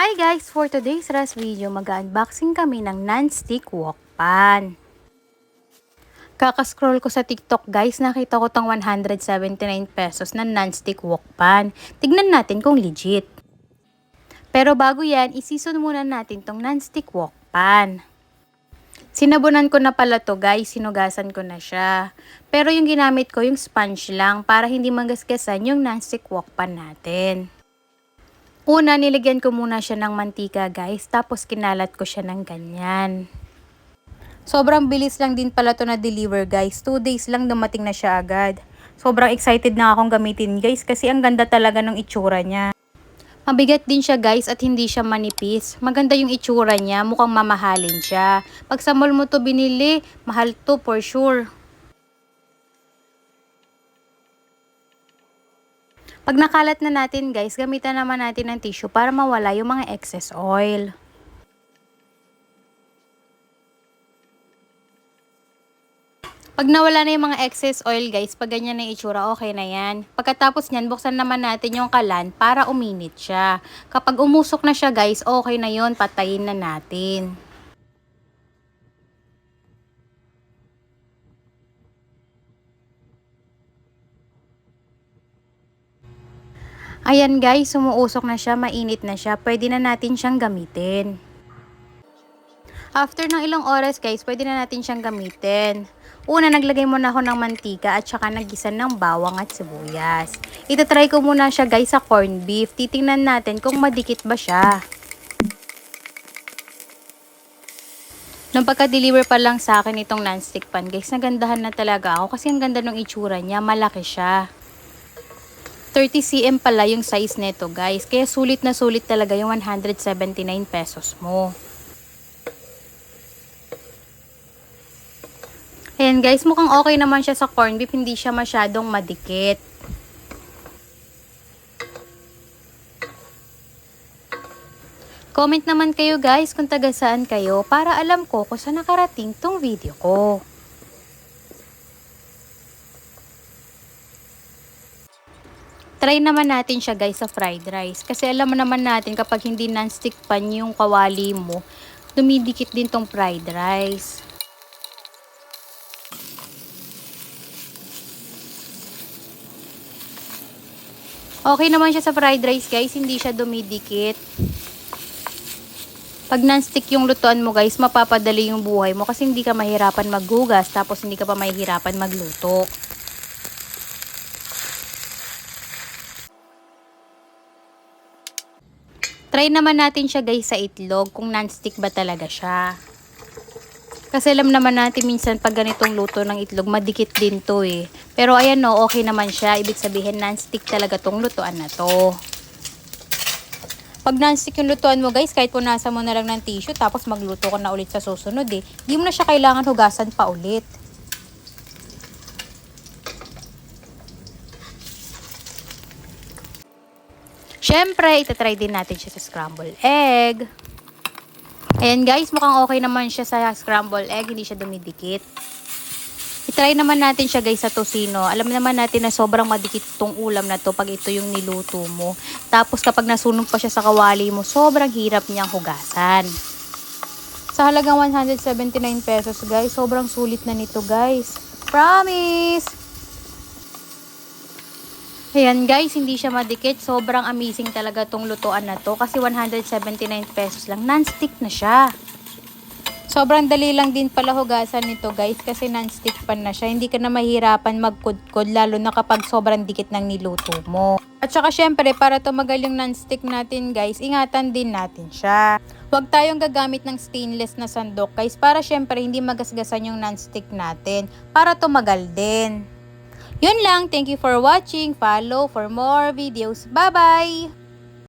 Hi guys! For today's rest video, mag-unboxing kami ng non-stick wok pan. Kakascroll ko sa TikTok guys, nakita ko tong 179 pesos na non-stick wok pan. Tignan natin kung legit. Pero bago yan, isison muna natin tong non-stick wok pan. Sinabunan ko na pala to guys, sinugasan ko na siya. Pero yung ginamit ko yung sponge lang para hindi magasgasan yung non-stick wok pan natin. Una, nilagyan ko muna siya ng mantika guys, tapos kinalat ko siya ng ganyan. Sobrang bilis lang din pala to na deliver guys, 2 days lang dumating na siya agad. Sobrang excited na akong gamitin guys kasi ang ganda talaga ng itsura niya. Mabigat din siya guys at hindi siya manipis. Maganda yung itsura niya, mukhang mamahalin siya. Pag sa mall mo to binili, mahal to for sure. Pag nakalat na natin guys, gamitan naman natin ng tissue para mawala yung mga excess oil. Pag nawala na yung mga excess oil guys, pag ganyan na itsura, okay na yan. Pagkatapos nyan, buksan naman natin yung kalan para uminit siya. Kapag umusok na siya guys, okay na yun, patayin na natin. Ayan guys, sumuusok na siya, mainit na siya. Pwede na natin siyang gamitin. After ng ilang oras guys, pwede na natin siyang gamitin. Una, naglagay muna ako ng mantika at saka nagisan ng bawang at sibuyas. Itatry ko muna siya guys sa corned beef. Titingnan natin kung madikit ba siya. Nung pagka-deliver pa lang sa akin itong non-stick pan guys, nagandahan na talaga ako kasi ang ganda ng itsura niya, malaki siya. 30 cm pala yung size nito guys. Kaya sulit na sulit talaga yung 179 pesos mo. Ayan guys, mukhang okay naman siya sa corned beef. Hindi siya masyadong madikit. Comment naman kayo guys kung taga saan kayo para alam ko kung saan nakarating tong video ko. Try naman natin siya guys sa fried rice. Kasi alam mo naman natin kapag hindi non-stick pan yung kawali mo, dumidikit din tong fried rice. Okay naman siya sa fried rice guys, hindi siya dumidikit. Pag non-stick yung lutuan mo guys, mapapadali yung buhay mo kasi hindi ka mahirapan maghugas tapos hindi ka pa mahihirapan magluto. Try naman natin siya guys sa itlog kung non-stick ba talaga siya. Kasi alam naman natin minsan pag ganitong luto ng itlog madikit din to eh. Pero ayan no, okay naman siya. Ibig sabihin non-stick talaga tong lutuan na to. Pag non-stick yung lutuan mo guys, kahit punasan mo na lang ng tissue tapos magluto ka na ulit sa susunod eh. Di mo na siya kailangan hugasan pa ulit. Siyempre, itatry din natin siya sa scrambled egg. Ayan guys, mukhang okay naman siya sa scrambled egg, hindi siya dumidikit. I-try naman natin siya guys sa tocino. Alam naman natin na sobrang madikit tong ulam na to pag ito yung niluto mo. Tapos kapag nasunog pa siya sa kawali mo, sobrang hirap niyang hugasan. Sa halagang 179 pesos guys, sobrang sulit na nito guys. Promise! Ayan guys, hindi siya madikit. Sobrang amazing talaga tong lutuan na to kasi 179 pesos lang. Non-stick na siya. Sobrang dali lang din pala hugasan nito guys kasi non-stick pan na siya. Hindi ka na mahirapan magkudkod lalo na kapag sobrang dikit ng niluto mo. At saka syempre para tumagal yung non-stick natin guys, ingatan din natin siya. Huwag tayong gagamit ng stainless na sandok guys para syempre hindi magasgasan yung non-stick natin para tumagal din. Yun lang, thank you for watching. Follow for more videos. Bye-bye!